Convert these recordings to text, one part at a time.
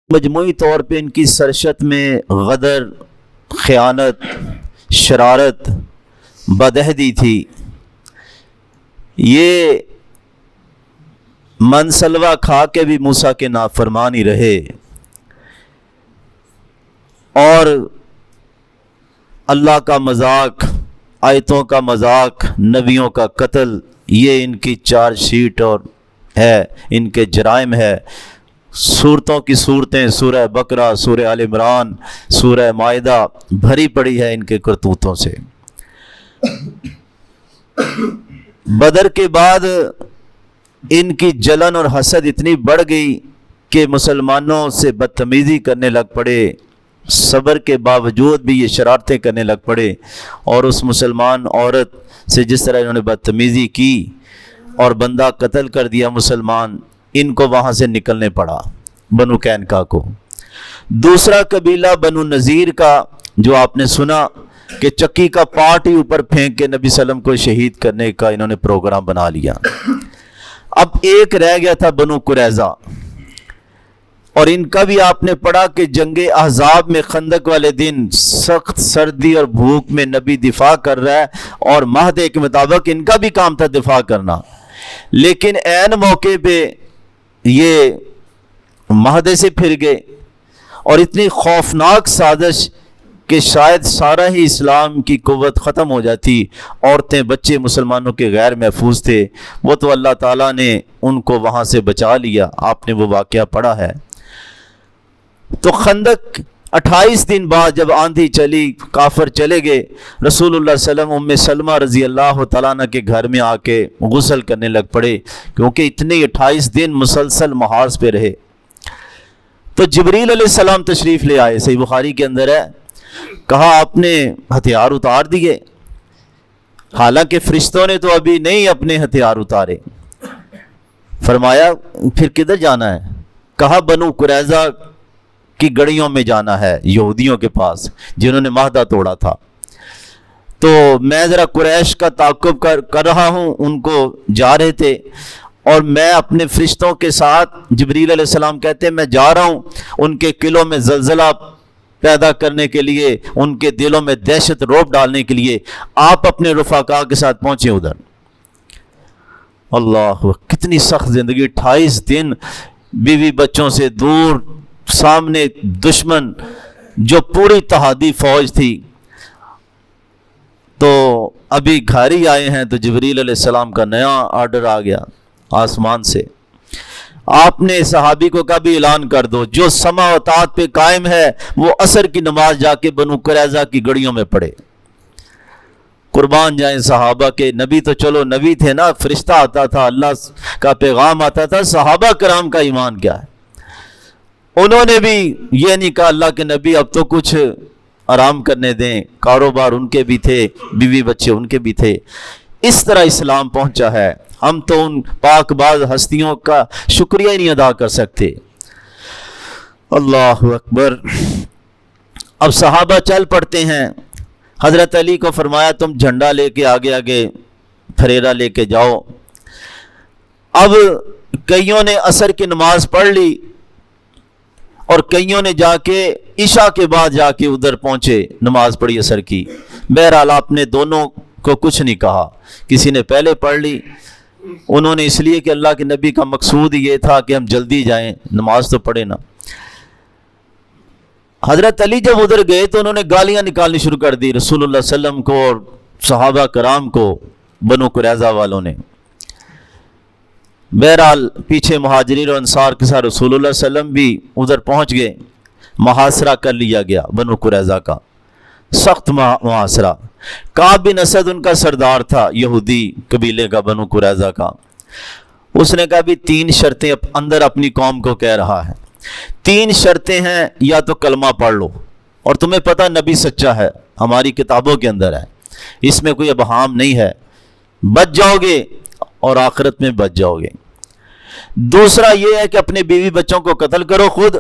مجموعی طور پہ ان کی سرشت میں غدر، خیانت، شرارت، بدعہدی تھی۔ یہ منسلوا کھا کے بھی موسیٰ کے نافرمان ہی رہے، اور اللہ کا مذاق، آیتوں کا مذاق، نبیوں کا قتل، یہ ان کی چارج شیٹ اور ہے، ان کے جرائم ہے۔ صورتوں کی صورتیں سورہ بقرہ، سورہ آل عمران، سورہ مائدہ بھری پڑی ہے ان کے کرتوتوں سے۔ بدر کے بعد ان کی جلن اور حسد اتنی بڑھ گئی کہ مسلمانوں سے بدتمیزی کرنے لگ پڑے، صبر کے باوجود بھی یہ شرارتیں کرنے لگ پڑے، اور اس مسلمان عورت سے جس طرح انہوں نے بدتمیزی کی اور بندہ قتل کر دیا مسلمان، ان کو وہاں سے نکلنے پڑا، بنو قینقاع کو۔ دوسرا قبیلہ بنو نذیر کا، جو آپ نے سنا کہ چکی کا پارٹ ہی اوپر پھینک کے نبی صلی اللہ علیہ وسلم کو شہید کرنے کا انہوں نے پروگرام بنا لیا۔ اب ایک رہ گیا تھا بنو قریظہ، اور ان کا بھی آپ نے پڑھا کہ جنگ احزاب میں خندق والے دن سخت سردی اور بھوک میں نبی دفاع کر رہا ہے، اور معاہدے کے مطابق ان کا بھی کام تھا دفاع کرنا، لیکن عین موقع پہ یہ معاہدے سے پھر گئے، اور اتنی خوفناک سازش کہ شاید سارا ہی اسلام کی قوت ختم ہو جاتی، عورتیں بچے مسلمانوں کے غیر محفوظ تھے، وہ تو اللہ تعالیٰ نے ان کو وہاں سے بچا لیا، آپ نے وہ واقعہ پڑھا ہے۔ تو خندق 28 دن بعد جب آندھی چلی، کافر چلے گئے، رسول اللہ صلی اللہ علیہ وسلم ام سلمہ رضی اللہ تعالیٰ عنہ کے گھر میں آ کے غسل کرنے لگ پڑے، کیونکہ اتنے 28 دن مسلسل محاذ پہ رہے۔ تو جبریل علیہ السلام تشریف لے آئے، صحیح بخاری کے اندر ہے، کہا آپ نے ہتھیار اتار دیے؟ حالانکہ فرشتوں نے تو ابھی نہیں اپنے ہتھیار اتارے۔ فرمایا پھر کدھر جانا ہے؟ کہا بنو قریظہ کی گڑیوں میں جانا ہے، یہودیوں کے پاس جنہوں نے معاہدہ توڑا تھا۔ تو میں ذرا قریش کا تعاقب کر رہا ہوں، ان کو جا رہے تھے، اور میں اپنے فرشتوں کے ساتھ، جبریل علیہ السلام کہتے ہیں میں جا رہا ہوں ان کے قلعوں میں زلزلہ پیدا کرنے کے لیے، ان کے دلوں میں دہشت روب ڈالنے کے لیے، آپ اپنے رفقا کے ساتھ پہنچے ادھر۔ اللہ، کتنی سخت زندگی، 28 دن بیوی بچوں سے دور، سامنے دشمن جو پوری تہادی فوج تھی۔ تو ابھی گھر ہی آئے ہیں تو جبریل علیہ السلام کا نیا آرڈر آ گیا آسمان سے، آپ نے صحابی کو کبھی اعلان کر دو جو سمع و اطاعت پہ قائم ہے وہ عصر کی نماز جا کے بنو قریظہ کی گڑیوں میں پڑھے۔ قربان جائیں صحابہ کے، نبی تو چلو نبی تھے نا، فرشتہ آتا تھا، اللہ کا پیغام آتا تھا، صحابہ کرام کا ایمان کیا ہے؟ انہوں نے بھی یہ نہیں کہا اللہ کے نبی اب تو کچھ آرام کرنے دیں، کاروبار ان کے بھی تھے، بیوی بچے ان کے بھی تھے۔ اس طرح اسلام پہنچا ہے، ہم تو ان پاک باز ہستیوں کا شکریہ ہی نہیں ادا کر سکتے۔ اللہ اکبر۔ اب صحابہ چل پڑتے ہیں، حضرت علی کو فرمایا تم جھنڈا لے کے آگے آگے پھریرا لے کے جاؤ۔ اب کئیوں نے عصر کی نماز پڑھ لی، اور کئیوں نے جا کے عشاء کے بعد جا کے ادھر پہنچے، نماز پڑھی عصر کی۔ بہرحال آپ نے دونوں کو کچھ نہیں کہا، کسی نے پہلے پڑھ لی، انہوں نے اس لیے کہ اللہ کے نبی کا مقصود یہ تھا کہ ہم جلدی جائیں، نماز تو پڑھے نا۔ حضرت علی جب ادھر گئے تو انہوں نے گالیاں نکالنی شروع کر دی رسول اللہ صلی اللہ علیہ وسلم کو اور صحابہ کرام کو، بنو قریظہ والوں نے۔ بہرحال پیچھے مہاجرین اور انصار کے ساتھ رسول اللہ صلی اللہ علیہ وسلم بھی ادھر پہنچ گئے، محاصرہ کر لیا گیا بنو قریظہ کا، سخت محاصرہ۔ کعب بن اسد ان کا سردار تھا، یہودی قبیلے کا، بنو قریظہ کا۔ اس نے کہا بھی 3 شرطیں اندر اپنی قوم کو کہہ رہا ہے، 3 شرطیں ہیں، یا تو کلمہ پڑھ لو، اور تمہیں پتہ نبی سچا ہے، ہماری کتابوں کے اندر ہے، اس میں کوئی ابہام نہیں ہے، بچ جاؤ گے اور آخرت میں بچ جاؤ گے۔ دوسرا یہ ہے کہ اپنے بیوی بچوں کو قتل کرو خود،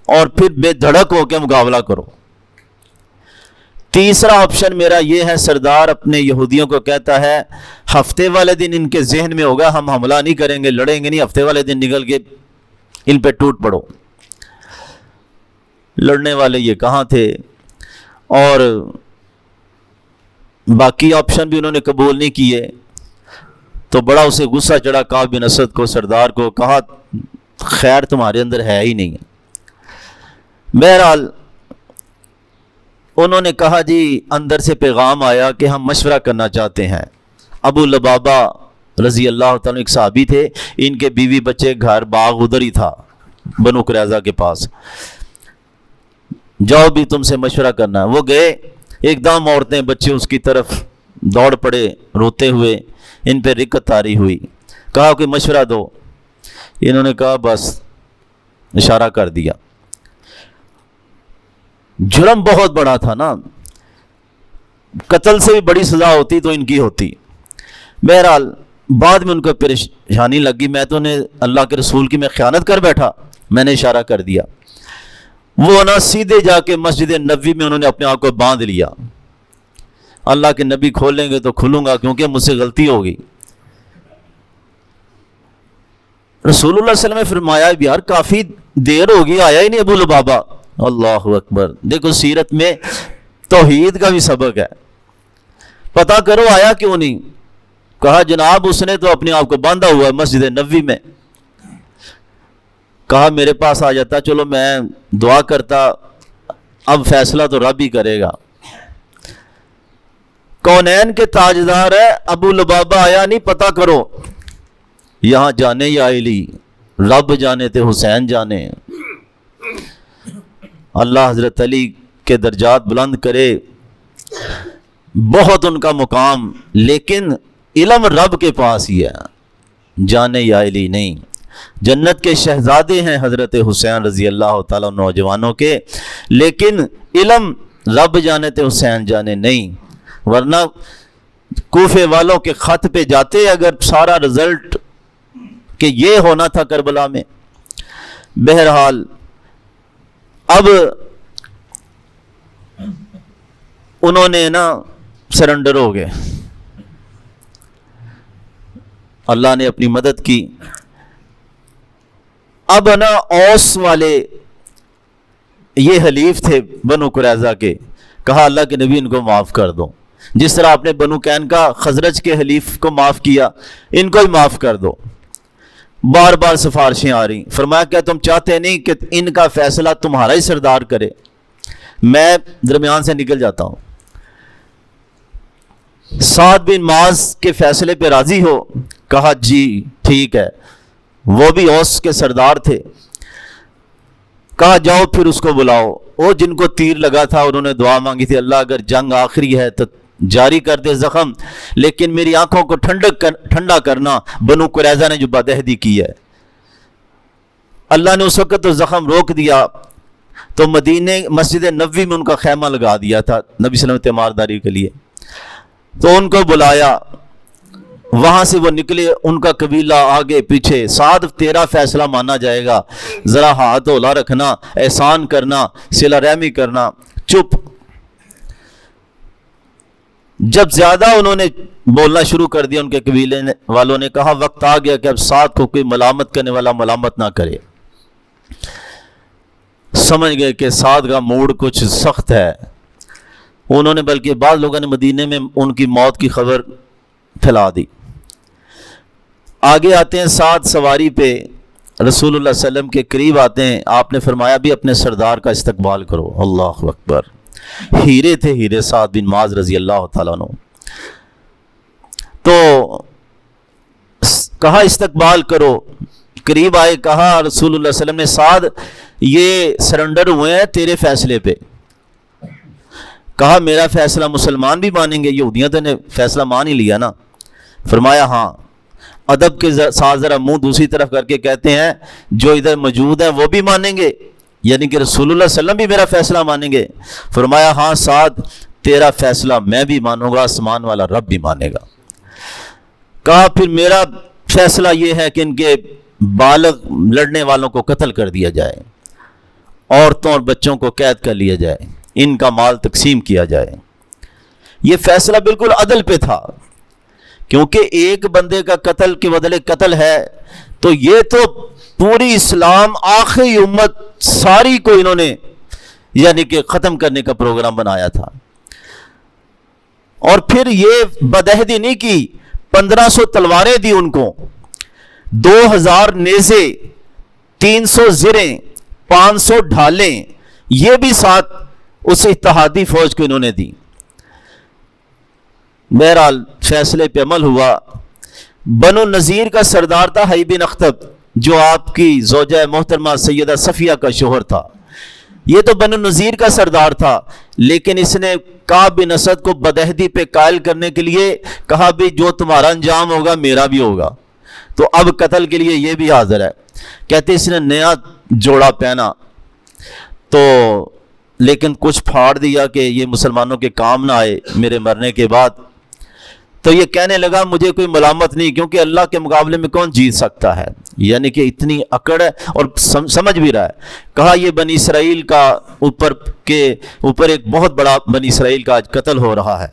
اور پھر بے دھڑک ہو کے مقابلہ کرو۔ تیسرا آپشن میرا یہ ہے، سردار اپنے یہودیوں کو کہتا ہے ہفتے والے دن ان کے ذہن میں ہوگا ہم حملہ نہیں کریں گے، لڑیں گے نہیں، ہفتے والے دن نکل کے ان پہ ٹوٹ پڑو۔ لڑنے والے یہ کہاں تھے، اور باقی آپشن بھی انہوں نے قبول نہیں کیے، تو بڑا اسے غصہ چڑھا کعب بن اسد کو، سردار کو، کہا خیر تمہارے اندر ہے ہی نہیں۔ بہرحال انہوں نے کہا جی اندر سے پیغام آیا کہ ہم مشورہ کرنا چاہتے ہیں۔ ابو لبابہ رضی اللہ تعالیٰ ایک صحابی تھے، ان کے بیوی بچے گھر باغ ادھر ہی تھا بنو قریظہ کے پاس، جاؤ بھی تم سے مشورہ کرنا ہے۔ وہ گئے، ایک دم عورتیں بچے اس کی طرف دوڑ پڑے روتے ہوئے، ان پہ رقت طاری ہوئی، کہا کہ مشورہ دو۔ انہوں نے کہا بس اشارہ کر دیا۔ جرم بہت بڑا تھا نا، قتل سے بھی بڑی سزا ہوتی تو ان کی ہوتی۔ بہرحال بعد میں ان کو پریشانی لگی، میں تو نے اللہ کے رسول کی میں خیانت کر بیٹھا، میں نے اشارہ کر دیا۔ وہ نا سیدھے جا کے مسجد نبوی میں انہوں نے اپنے آپ کو باندھ لیا، اللہ کے نبی کھولیں گے تو کھلوں گا کیونکہ مجھ سے غلطی ہوگی۔ رسول اللہ صلی اللہ علیہ وسلم نے فرمایا یار کافی دیر ہوگی، آیا ہی نہیں ابو لبابہ۔ اللہ اکبر، دیکھو سیرت میں توحید کا بھی سبق ہے، پتہ کرو آیا کیوں نہیں۔ کہا جناب اس نے تو اپنے آپ کو باندھا ہوا ہے مسجد نبوی میں۔ کہا میرے پاس آ جاتا، چلو میں دعا کرتا، اب فیصلہ تو رب ہی کرے گا۔ کونین کے تاجدار ہے ابو لبابہ آیا نہیں، پتہ کرو۔ یہاں جانے یا علی، رب جانے تھے حسین جانے۔ اللہ حضرت علی کے درجات بلند کرے، بہت ان کا مقام، لیکن علم رب کے پاس ہی ہے، جانے یا علی نہیں۔ جنت کے شہزادے ہیں حضرت حسین رضی اللہ تعالیٰ نوجوانوں کے، لیکن علم رب جانے تھے حسین جانے نہیں، ورنہ کوفے والوں کے خط پہ جاتے اگر سارا رزلٹ کہ یہ ہونا تھا کربلا میں۔ بہرحال اب انہوں نے نا سرنڈر ہو گئے، اللہ نے اپنی مدد کی۔ اب نا اوس والے یہ حلیف تھے بنو قریظہ کے، کہا اللہ کے نبی ان کو معاف کر دو، جس طرح آپ نے بنو کین کا خزرج کے حلیف کو معاف کیا، ان کو ہی معاف کر دو۔ بار بار سفارشیں آ رہی، فرمایا کیا تم چاہتے نہیں کہ ان کا فیصلہ تمہارا ہی سردار کرے؟ میں درمیان سے نکل جاتا ہوں۔ سعد بن معاذ کے فیصلے پہ راضی ہو؟ کہا جی ٹھیک ہے، وہ بھی اوس کے سردار تھے۔ کہا جاؤ پھر اس کو بلاؤ، وہ جن کو تیر لگا تھا انہوں نے دعا مانگی تھی اللہ اگر جنگ آخری ہے تو جاری کر دے زخم، لیکن میری آنکھوں کو ٹھنڈا کرنا بنو قریظہ نے جو بدعہدی کی ہے۔ اللہ نے اس وقت تو زخم روک دیا، تو مدینے مسجد نبوی میں ان کا خیمہ لگا دیا تھا نبی صلی اللہ علیہ وسلم تیمارداری کے لیے، تو ان کو بلایا، وہاں سے وہ نکلے، ان کا قبیلہ آگے پیچھے، سعد تیرا فیصلہ مانا جائے گا، ذرا ہاتھ اولا رکھنا، احسان کرنا، صلہ رحمی کرنا، چپ۔ جب زیادہ انہوں نے بولنا شروع کر دیا ان کے قبیلے والوں نے کہا وقت آ گیا کہ اب سعد کو کوئی ملامت کرنے والا ملامت نہ کرے۔ سمجھ گئے کہ سعد کا موڈ کچھ سخت ہے، انہوں نے بلکہ بعض لوگوں نے مدینے میں ان کی موت کی خبر پھیلا دی۔ آگے آتے ہیں سعد سواری پہ رسول اللہ صلی اللہ علیہ وسلم کے قریب آتے ہیں، آپ نے فرمایا بھی اپنے سردار کا استقبال کرو۔ اللہ اکبر، ہیرے تھے ہیرے سعد بن معاذ رضی اللہ تعالیٰ عنہ۔ تو کہا استقبال کرو، قریب آئے، کہا رسول اللہ صلی اللہ علیہ وسلم نے سعد یہ سرنڈر ہوئے ہیں تیرے فیصلے پہ۔ کہا میرا فیصلہ مسلمان بھی مانیں گے؟ یہودیاں تو نے فیصلہ مان ہی لیا نا۔ فرمایا ہاں۔ ادب کے ساتھ ذرا منہ دوسری طرف کر کے کہتے ہیں جو ادھر موجود ہیں وہ بھی مانیں گے، یعنی کہ رسول اللہ صلی اللہ علیہ وسلم بھی میرا فیصلہ مانیں گے؟ فرمایا ہاں سعد تیرا فیصلہ میں بھی مانوں گا، آسمان والا رب بھی مانے گا۔ کہا پھر میرا فیصلہ یہ ہے کہ ان کے بالغ لڑنے والوں کو قتل کر دیا جائے، عورتوں اور بچوں کو قید کر لیا جائے، ان کا مال تقسیم کیا جائے۔ یہ فیصلہ بالکل عدل پہ تھا، کیونکہ ایک بندے کا قتل کے بدلے قتل ہے، تو یہ تو پوری اسلام آخری امت ساری کو انہوں نے یعنی کہ ختم کرنے کا پروگرام بنایا تھا. اور پھر یہ بدعہدی نہیں کی, 1500 تلواریں دی ان کو, 2000 نیزے, 300 زریں, 500 ڈھالیں, یہ بھی ساتھ اس اتحادی فوج کو انہوں نے دی. بہرحال فیصلے پہ عمل ہوا. بنو نذیر کا سردار تھا حی بن اخطب, جو آپ کی زوجہ محترمہ سیدہ صفیہ کا شوہر تھا. یہ تو بنو نذیر کا سردار تھا, لیکن اس نے کعب بن اسد کو بدعہدی پہ قائل کرنے کے لیے کہا بھی جو تمہارا انجام ہوگا میرا بھی ہوگا. تو اب قتل کے لیے یہ بھی حاضر ہے. کہتے اس نے نیا جوڑا پہنا تو لیکن کچھ پھاڑ دیا کہ یہ مسلمانوں کے کام نہ آئے میرے مرنے کے بعد. تو یہ کہنے لگا مجھے کوئی ملامت نہیں, کیونکہ اللہ کے مقابلے میں کون جیت سکتا ہے. یعنی کہ اتنی اکڑ ہے اور سمجھ بھی رہا ہے. کہا یہ بنی اسرائیل کا اوپر ایک بہت بڑا بنی اسرائیل کا آج قتل ہو رہا ہے.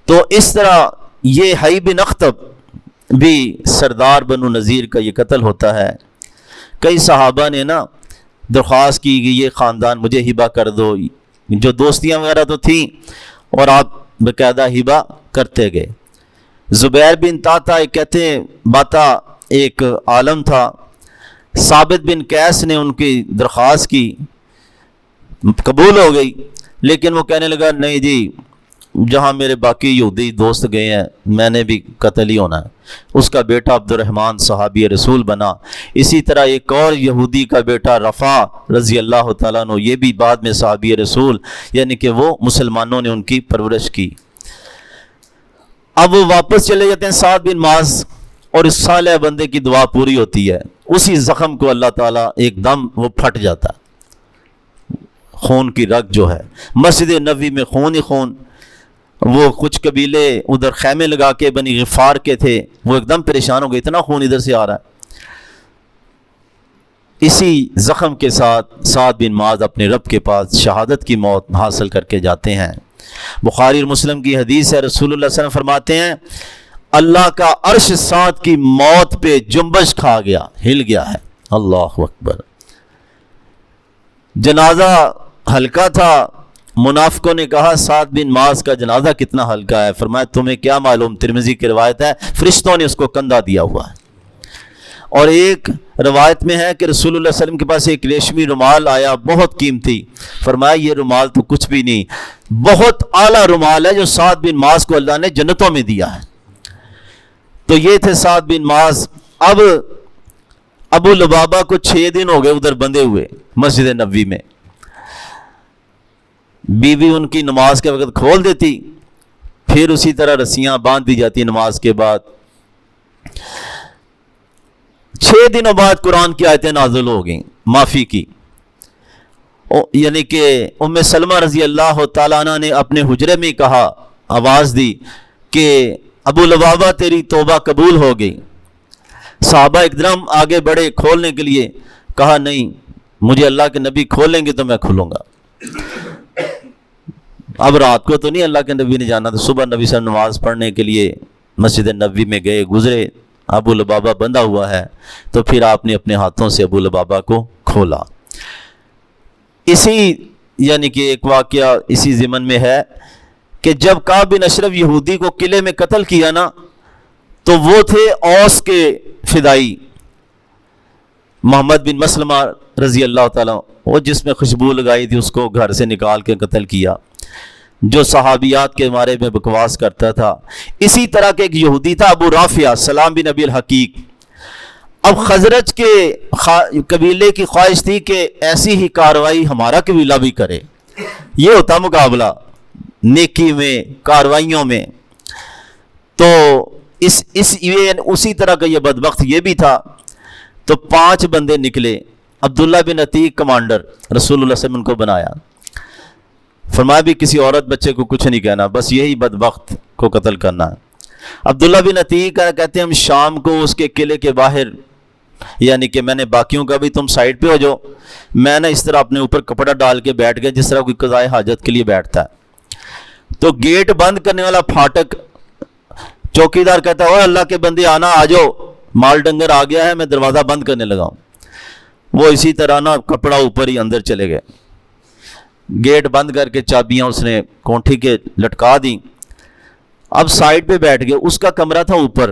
تو اس طرح یہ حی بن اخطب بھی سردار بنو نذیر کا یہ قتل ہوتا ہے. کئی صحابہ نے نا درخواست کی کہ یہ خاندان مجھے ہبہ کر دو, جو دوستیاں وغیرہ تو تھیں, اور آپ باقاعدہ ہبہ کرتے گئے. زبیر بن طاطا کہتے ہیں باتا ایک عالم تھا, ثابت بن قیس نے ان کی درخواست کی, قبول ہو گئی, لیکن وہ کہنے لگا نہیں جی جہاں میرے باقی یہودی دوست گئے ہیں میں نے بھی قتل ہی ہونا ہے. اس کا بیٹا عبد الرحمن صحابی رسول بنا. اسی طرح ایک اور یہودی کا بیٹا رفع رضی اللہ تعالیٰ عنہ, یہ بھی بعد میں صحابی رسول, یعنی کہ وہ مسلمانوں نے ان کی پرورش کی. اب وہ واپس چلے جاتے ہیں سعد بن معاذ, اور اس صالح بندے کی دعا پوری ہوتی ہے. اسی زخم کو اللہ تعالیٰ ایک دم وہ پھٹ جاتا ہے, خون کی رگ جو ہے مسجد نبوی میں خون ہی خون. وہ کچھ قبیلے ادھر خیمے لگا کے بنی غفار کے تھے, وہ ایک دم پریشان ہو گئے, اتنا خون ادھر سے آ رہا ہے. اسی زخم کے ساتھ سعد بن معاذ اپنے رب کے پاس شہادت کی موت حاصل کر کے جاتے ہیں. بخاری اور مسلم کی حدیث ہے, رسول اللہ صلی اللہ علیہ وسلم فرماتے ہیں اللہ کا عرش سعد کی موت پہ جنبش کھا گیا, ہل گیا ہے. اللہ اکبر. جنازہ ہلکا تھا. منافقوں نے کہا سعد بن معاذ کا جنازہ کتنا ہلکا ہے. فرمایا تمہیں کیا معلوم, ترمذی کی روایت ہے فرشتوں نے اس کو کندھا دیا ہوا ہے. اور ایک روایت میں ہے کہ رسول اللہ صلی اللہ علیہ وسلم کے پاس ایک ریشمی رومال آیا بہت قیمتی. فرمایا یہ رومال تو کچھ بھی نہیں, بہت اعلیٰ رومال ہے جو سعد بن معاذ کو اللہ نے جنتوں میں دیا ہے. تو یہ تھے سعد بن معاذ. اب ابو لبابہ کو 6 دن ہو گئے ادھر بندے ہوئے مسجد نبوی میں. بیوی ان کی نماز کے وقت کھول دیتی, پھر اسی طرح رسیاں باندھ دی جاتی نماز کے بعد. 6 دنوں بعد قرآن کی آیتیں نازل ہو گئیں معافی کی. یعنی کہ ام سلمہ رضی اللہ تعالیٰ عنہ نے اپنے حجرے میں کہا, آواز دی کہ ابو لبابہ تیری توبہ قبول ہو گئی. صحابہ ایک دم آگے بڑھے کھولنے کے لیے, کہا نہیں مجھے اللہ کے نبی کھولیں گے تو میں کھولوں گا. اب رات کو تو نہیں اللہ کے نبی نے جانا, تو صبح نبی صلی اللہ علیہ وسلم نماز پڑھنے کے لیے مسجد نبوی میں گئے, گزرے, ابو لبابہ بندھا ہوا ہے, تو پھر آپ نے اپنے ہاتھوں سے ابو لبابہ کو کھولا. اسی یعنی کہ ایک واقعہ اسی ضمن میں ہے کہ جب کعب بن اشرف یہودی کو قلعے میں قتل کیا نا, تو وہ تھے اوس کے فدائی محمد بن مسلمہ رضی اللہ تعالیٰ, وہ جس میں خوشبو لگائی تھی اس کو گھر سے نکال کے قتل کیا, جو صحابیات کے بارے میں بکواس کرتا تھا. اسی طرح کے ایک یہودی تھا ابو رافع سلام بن ابی الحقیق. اب خزرج کے قبیلے کی خواہش تھی کہ ایسی ہی کاروائی ہمارا قبیلہ بھی کرے. یہ ہوتا مقابلہ نیکی میں, کاروائیوں میں. تو اسی طرح کا یہ بدبخت یہ بھی تھا. تو 5 بندے نکلے, عبداللہ بن عتیق کمانڈر, رسول اللہ صلی اللہ علیہ وسلم ان کو بنایا. فرمایا بھی کسی عورت بچے کو کچھ نہیں کہنا, بس یہی بدبخت کو قتل کرنا ہے. عبداللہ بن عتیق کہتے ہیں ہم شام کو اس کے قلعے کے باہر, یعنی کہ میں نے باقیوں کا بھی تم سائڈ پہ ہو جاؤ, میں نے اس طرح اپنے اوپر کپڑا ڈال کے بیٹھ گیا جس طرح کوئی قضائے حاجت کے لیے بیٹھتا ہے. تو گیٹ بند کرنے والا پھاٹک, چوکیدار کہتا ہے اوہ اللہ کے بندے آنا, آ جاؤ, مال ڈنگر آ گیا ہے, میں دروازہ بند کرنے لگا ہوں. وہ اسی طرح نا کپڑا اوپر ہی اندر چلے گئے، گیٹ بند کر کے چابیاں اس نے کونٹھی کے لٹکا دیں. اب سائڈ پہ بیٹھ گئے. اس کا کمرہ تھا اوپر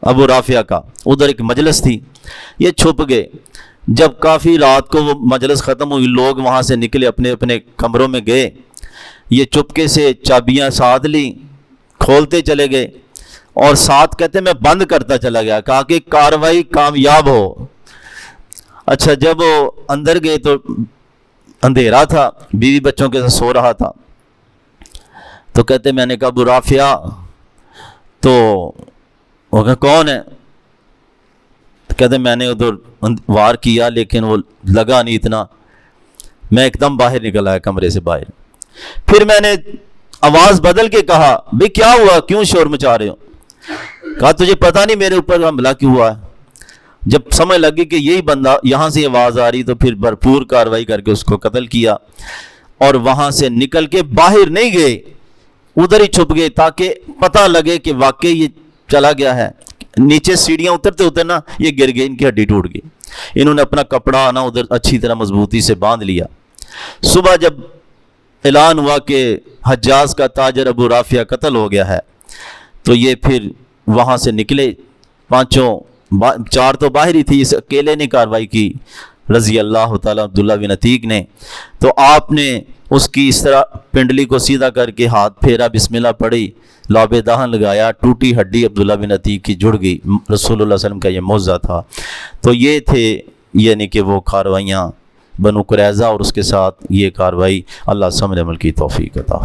ابو رافعہ کا، ادھر ایک مجلس تھی. یہ چھپ گئے. جب کافی رات کو وہ مجلس ختم ہوئی، لوگ وہاں سے نکلے، اپنے اپنے کمروں میں گئے. یہ چپکے سے چابیاں ساتھ لی، کھولتے چلے گئے اور ساتھ کہتے میں بند کرتا چلا گیا، کہا کہ کاروائی کامیاب ہو. اچھا جب وہ اندر گئے تو اندھیرا تھا، بیوی بچوں کے ساتھ سو رہا تھا. تو کہتے میں نے کہا ابو رافعہ، تو وہ کہا کون ہے؟ تو کہتے میں نے ادھر وار کیا لیکن وہ لگا نہیں اتنا، میں ایک دم باہر نکل آیا کمرے سے باہر. پھر میں نے آواز بدل کے کہا بھئی کیا ہوا، کیوں شور مچا رہے ہو؟ کہا تجھے پتہ نہیں میرے اوپر حملہ کیوں ہوا ہے؟ جب سمجھ لگی کہ یہی بندہ یہاں سے آواز آ رہی تو پھر بھرپور کارروائی کر کے اس کو قتل کیا. اور وہاں سے نکل کے باہر نہیں گئے، ادھر ہی چھپ گئے تاکہ پتہ لگے کہ واقعی یہ چلا گیا ہے. نیچے سیڑھیاں اترتے نا یہ گر گئے، ان کی ہڈی ٹوٹ گئی. انہوں نے اپنا کپڑا نا ادھر اچھی طرح مضبوطی سے باندھ لیا. صبح جب اعلان ہوا کہ حجاز کا تاجر ابو رافعہ قتل ہو گیا ہے تو یہ پھر وہاں سے نکلے. چار تو باہر ہی تھی، اس اکیلے نے کاروائی کی رضی اللہ تعالیٰ عبداللہ بن عتیق نے. تو آپ نے اس کی اس طرح پنڈلی کو سیدھا کر کے ہاتھ پھیرا، بسم اللہ پڑھی، لعب دہن لگایا، ٹوٹی ہڈی عبداللہ بن عتیق کی جڑ گئی. رسول اللہ صلی اللہ علیہ وسلم کا یہ معجزہ تھا. تو یہ تھے یعنی کہ وہ کاروائیاں بنو قریظہ، اور اس کے ساتھ یہ کاروائی. اللہ سمجھ عمل کی توفیق عطا.